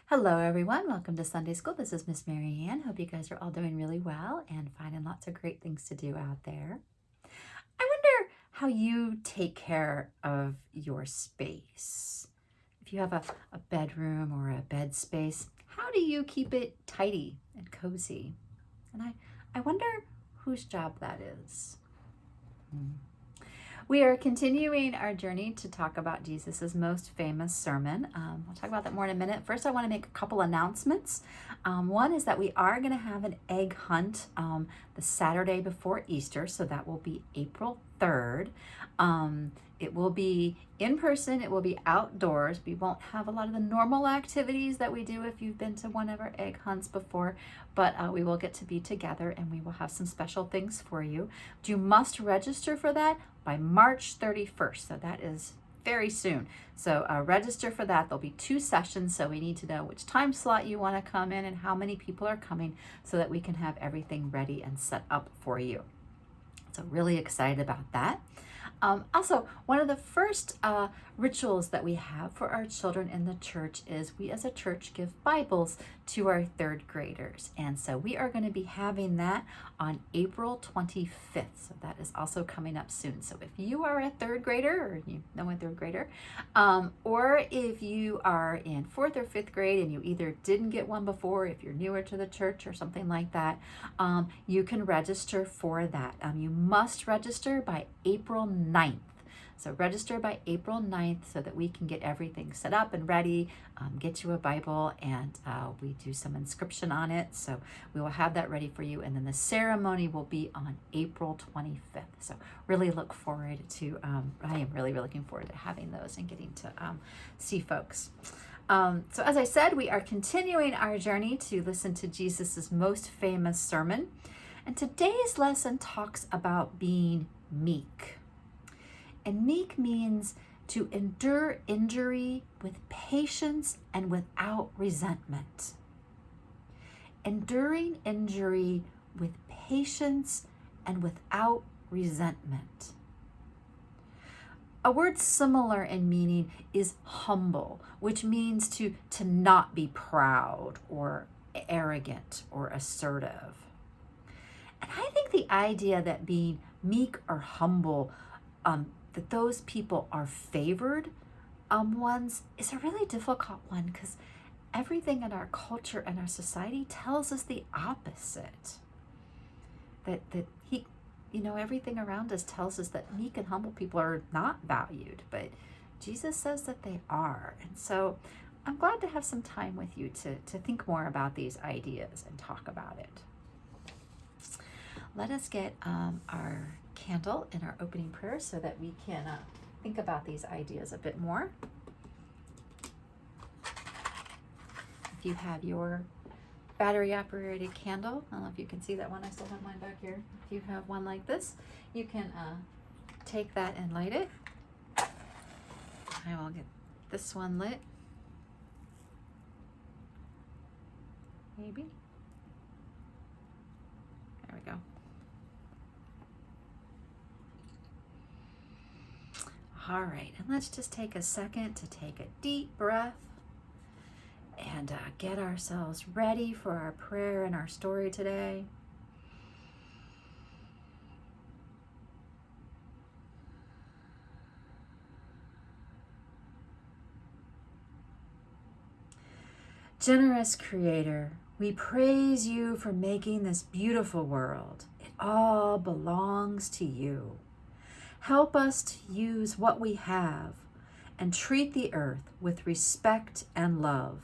Hello, everyone. Welcome to Sunday School. This is Miss Mary Ann. Hope you guys are all doing really well and finding lots of great things to do out there. I wonder how you take care of your space. If you have a bedroom or a bed space, how do you keep it tidy and cozy? And I wonder whose job that is. We are continuing our journey to talk about Jesus's most famous sermon. We'll talk about that more in a minute. First, I want to make a couple announcements. One is that we are going to have an egg hunt the Saturday before Easter, so that will be April 3rd. It will be in person, it will be outdoors. We won't have a lot of the normal activities that we do if you've been to one of our egg hunts before, but we will get to be together and we will have some special things for you. You must register for that by March 31st, so that is very soon. So register for that. There'll be 2 sessions, so we need to know which time slot you want to come in and how many people are coming so that we can have everything ready and set up for you. So really excited about that. Also, one of the first rituals that we have for our children in the church is we as a church give Bibles to our 3rd graders. And so we are going to be having that on April 25th. So that is also coming up soon. So if you are a 3rd grader or you know a 3rd grader, or if you are in 4th or 5th grade and you either didn't get one before, if you're newer to the church or something like that, you can register for that. You must register by April 9th. So register by April 9th so that we can get everything set up and ready, get you a Bible, and we do some inscription on it. So we will have that ready for you. And then the ceremony will be on April 25th. So really look forward to, I am really looking forward to having those and getting to see folks. So as I said, we are continuing our journey to listen to Jesus's most famous sermon. And today's lesson talks about being meek. And meek means to endure injury with patience and without resentment. Enduring injury with patience and without resentment. A word similar in meaning is humble, which means to not be proud or arrogant or assertive. And I think the idea that being meek or humble, that those people are favored ones is a really difficult one, because everything in our culture and our society tells us the opposite. That everything around us tells us that meek and humble people are not valued, but Jesus says that they are. And so I'm glad to have some time with you to think more about these ideas and talk about it. Let us get our candle in our opening prayer so that we can think about these ideas a bit more. If you have your battery operated candle, I don't know if you can see that one, I still have mine back here. If you have one like this, you can take that and light it. I will get this one lit. Maybe. There we go. All right, and let's just take a second to take a deep breath and get ourselves ready for our prayer and our story today. Generous Creator, we praise you for making this beautiful world. It all belongs to you. Help us to use what we have and treat the earth with respect and love.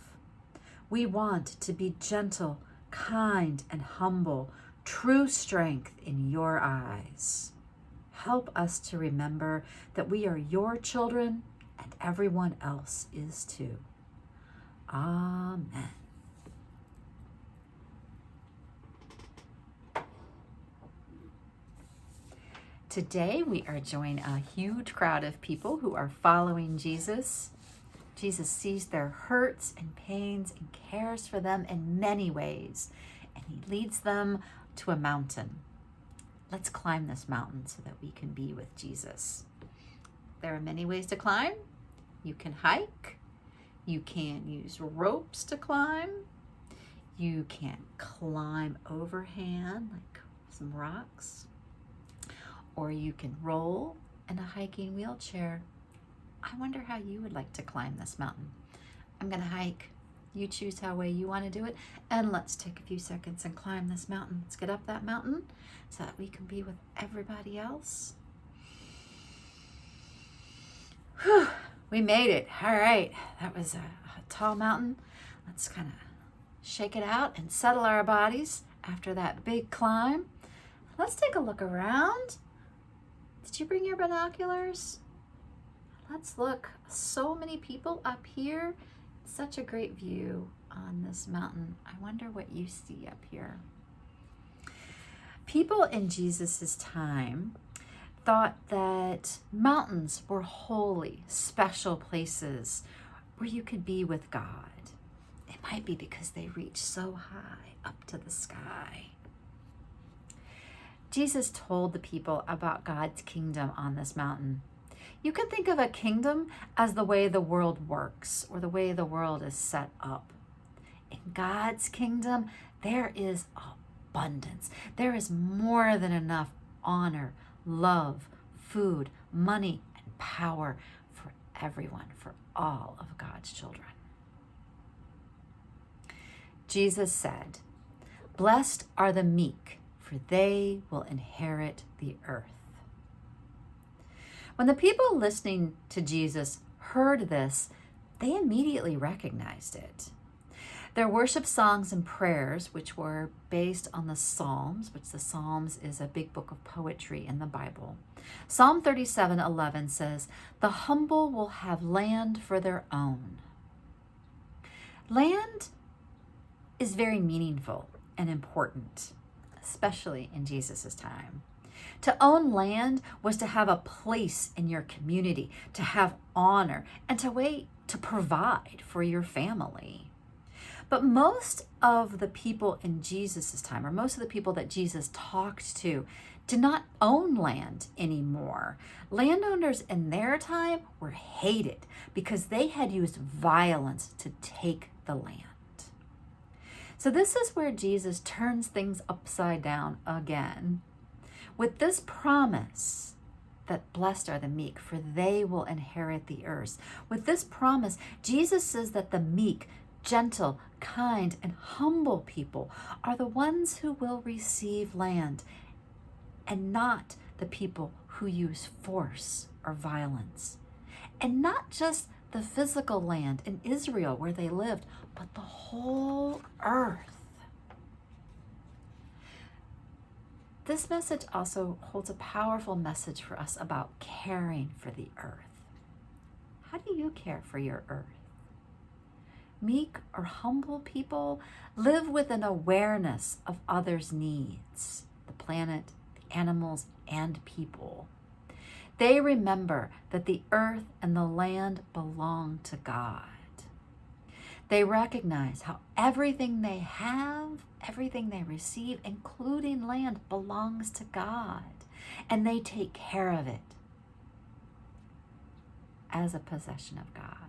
We want to be gentle, kind, and humble, true strength in your eyes. Help us to remember that we are your children and everyone else is too. Amen. Today we are joining a huge crowd of people who are following Jesus. Jesus sees their hurts and pains and cares for them in many ways, and he leads them to a mountain. Let's climb this mountain so that we can be with Jesus. There are many ways to climb. You can hike, You can use ropes to climb. You can climb overhand, like some rocks. Or you can roll in a hiking wheelchair. I wonder how you would like to climb this mountain. I'm going to hike. You choose how way you want to do it. And let's take a few seconds and climb this mountain. Let's get up that mountain so that we can be with everybody else. Whew, we made it. All right. That was a tall mountain. Let's kind of shake it out and settle our bodies after that big climb. Let's take a look around. Did you bring your binoculars? Let's look. So many people up here. Such a great view on this mountain. I wonder what you see up here. People in Jesus's time thought that mountains were holy, special places where you could be with God. It might be because they reach so high up to the sky. Jesus told the people about God's kingdom on this mountain. You can think of a kingdom as the way the world works or the way the world is set up. In God's kingdom, there is abundance. There is more than enough honor, love, food, money, and power for everyone, for all of God's children. Jesus said, "Blessed are the meek, for they will inherit the earth." When the people listening to Jesus heard this, they immediately recognized it. Their worship songs and prayers, which were based on the Psalms, which the Psalms is a big book of poetry in the Bible. Psalm 37:11 says, "The humble will have land for their own." Land is very meaningful and important, especially in Jesus' time. To own land was to have a place in your community, to have honor, and to provide for your family. But most of the people in Jesus' time, or most of the people that Jesus talked to, did not own land anymore. Landowners in their time were hated because they had used violence to take the land. So this is where Jesus turns things upside down again. With this promise that blessed are the meek, for they will inherit the earth. With this promise, Jesus says that the meek, gentle, kind, and humble people are the ones who will receive land, and not the people who use force or violence. And not just the physical land in Israel where they lived, but the whole earth. This message also holds a powerful message for us about caring for the earth. How do you care for your earth? Meek or humble people live with an awareness of others' needs, the planet, the animals, and people. They remember that the earth and the land belong to God. They recognize how everything they have, everything they receive, including land, belongs to God, and they take care of it as a possession of God.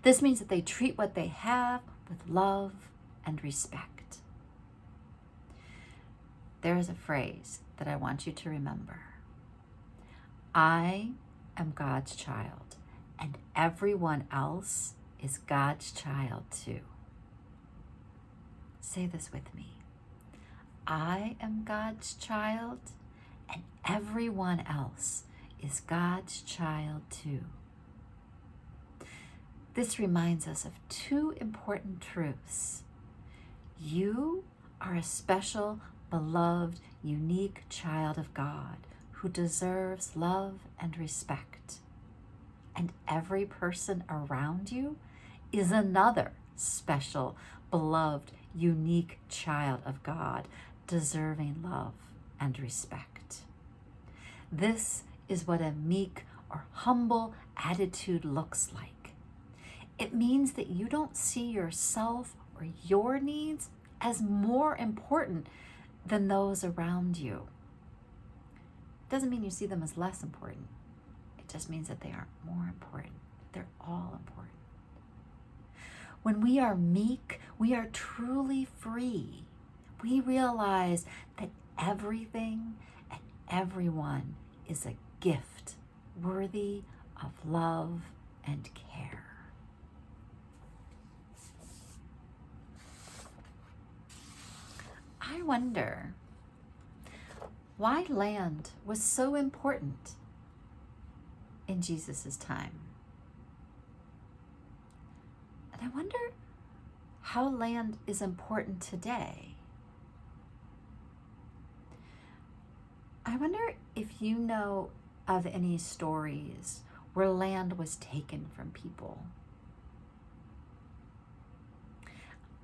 This means that they treat what they have with love and respect. There is a phrase that I want you to remember. I am God's child, and everyone else is God's child too. Say this with me. I am God's child, and everyone else is God's child too. This reminds us of two important truths. You are a special, beloved, unique child of God who deserves love and respect. And every person around you is another special, beloved, unique child of God, deserving love and respect. This is what a meek or humble attitude looks like. It means that you don't see yourself or your needs as more important than those around you. It doesn't mean you see them as less important. It just means that they are more important They're all important. When we are meek, we are truly free. We realize that everything and everyone is a gift worthy of love and care. I wonder why land was so important in Jesus' time. And I wonder how land is important today. I wonder if you know of any stories where land was taken from people.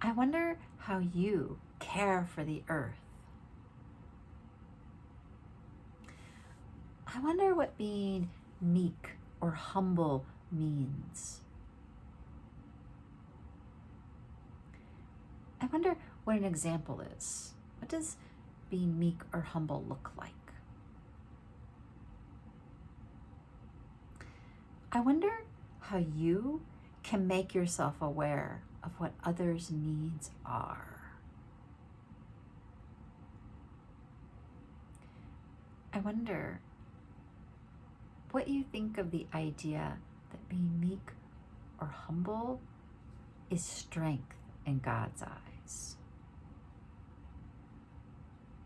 I wonder how you care for the earth. I wonder what being meek or humble means. I wonder what an example is. What does being meek or humble look like? I wonder how you can make yourself aware of what others' needs are. I wonder what you think of the idea that being meek or humble is strength in God's eyes.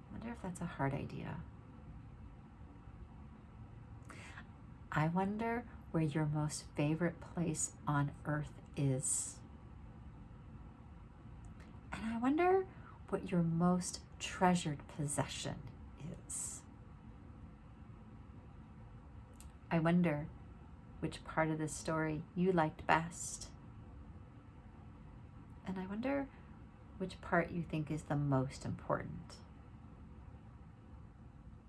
I wonder if that's a hard idea. I wonder where your most favorite place on earth is. And I wonder what your most treasured possession is. I wonder which part of this story you liked best. And I wonder which part you think is the most important.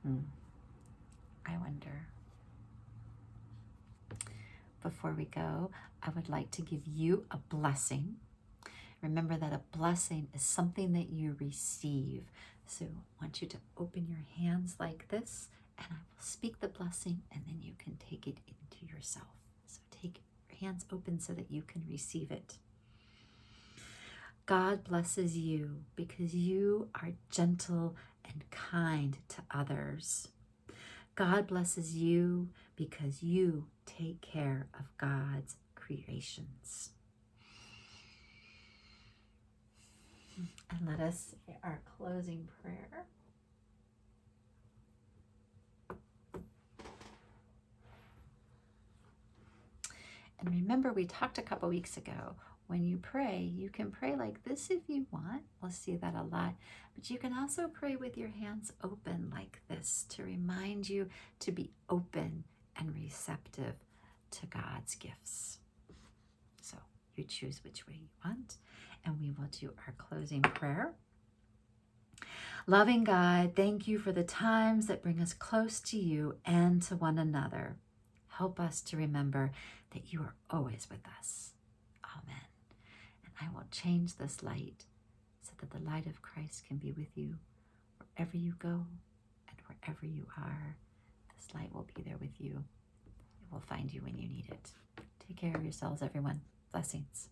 I wonder. Before we go, I would like to give you a blessing. Remember that a blessing is something that you receive. So I want you to open your hands like this, and I will speak the blessing, and then you can take it into yourself. So take your hands open so that you can receive it. God blesses you because you are gentle and kind to others. God blesses you because you take care of God's creations. And let us say our closing prayer. And remember, we talked a couple weeks ago, when you pray, you can pray like this if you want. We'll see that a lot. But you can also pray with your hands open like this to remind you to be open and receptive to God's gifts. So you choose which way you want, and we will do our closing prayer. Loving God, thank you for the times that bring us close to you and to one another. Help us to remember that you are always with us. Amen. And I will change this light so that the light of Christ can be with you wherever you go and wherever you are. This light will be there with you. It will find you when you need it. Take care of yourselves, everyone. Blessings.